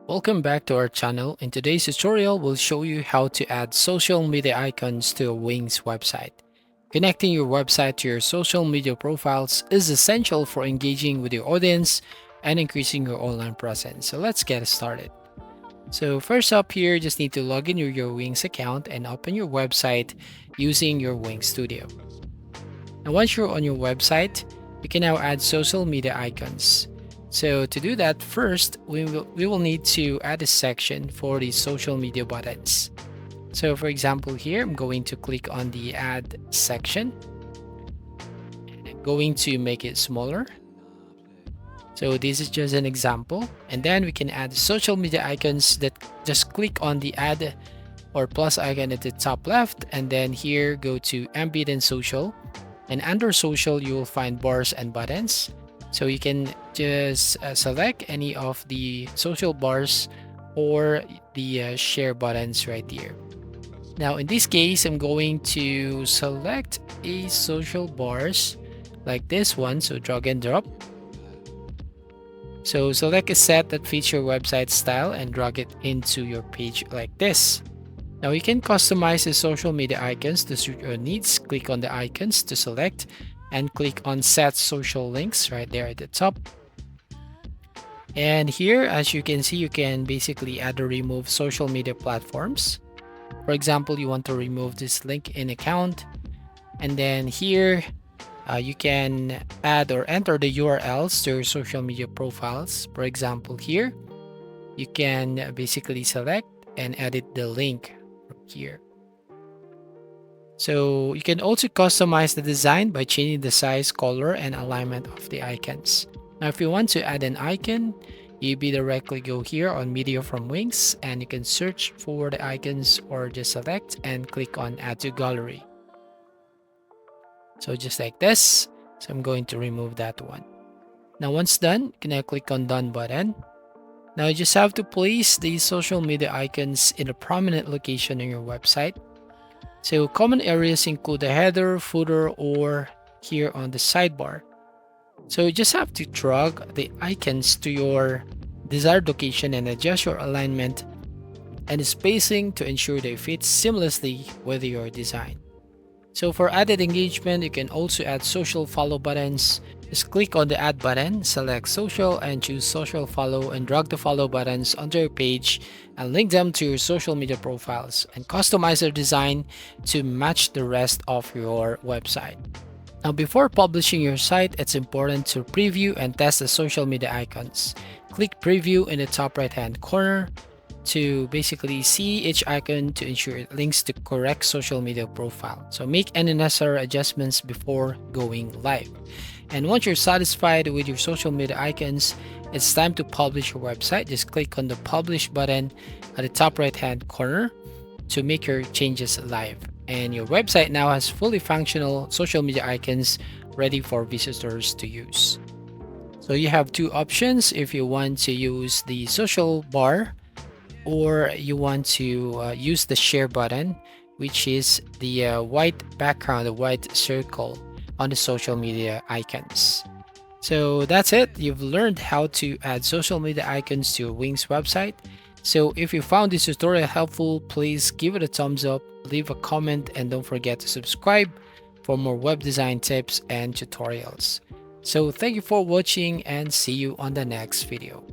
Welcome back to our channel. In today's tutorial, we'll show you how to add social media icons to a Wings website. Connecting your website to your social media profiles is essential for engaging with your audience and increasing your online presence. So let's get started. So first up here, just need to log in your Wings account and open your website using your Wings Studio. Now once you're on your website, you can now add social media icons. So to do that, first we will need to add a section for the social media buttons. So for example here, I'm going to click on the add section. I'm going to make it smaller. So this is just an example. And then we can add social media icons that just click on the add or plus icon at the top left. And then here go to ambient and social. And under social, you will find bars and buttons. So you can just select any of the social bars or the share buttons right here. Now in this case, I'm going to select a social bars like this one. So drag and drop. So select a set that fits your website style and drag it into your page like this. Now you can customize the social media icons to suit your needs. Click on the icons to select and click on set social links right there at the top. And here, as you can see, you can basically add or remove social media platforms. For example, you want to remove this LinkedIn account. And then here, you can add or enter the URLs to your social media profiles. For example, here, you can basically select and edit the link here. So you can also customize the design by changing the size, color, and alignment of the icons. Now, if you want to add an icon, you directly go here on Media from Wings, and you can search for the icons or just select and click on Add to Gallery. So just like this. So I'm going to remove that one. Now, once done, you can now click on Done button. Now you just have to place these social media icons in a prominent location on your website. So common areas include the header, footer, or here on the sidebar. So you just have to drag the icons to your desired location and adjust your alignment and spacing to ensure they fit seamlessly with your design. So for added engagement, you can also add social follow buttons. Just click on the add button, select social and choose social follow and drag the follow buttons onto your page and link them to your social media profiles and customize their design to match the rest of your website. Now before publishing your site, it's important to preview and test the social media icons. Click preview in the top right hand corner to basically see each icon to ensure it links to correct social media profile. So make any necessary adjustments before going live. And once you're satisfied with your social media icons, it's time to publish your website. Just click on the publish button at the top right hand corner to make your changes live. And your website now has fully functional social media icons ready for visitors to use. So you have two options if you want to use the social bar or you want to use the share button, which is the white background, the white circle on the social media icons. So that's it. You've learned how to add social media icons to your Wings website. So if you found this tutorial helpful, please give it a thumbs up, leave a comment, and don't forget to subscribe for more web design tips and tutorials. So thank you for watching and see you on the next video.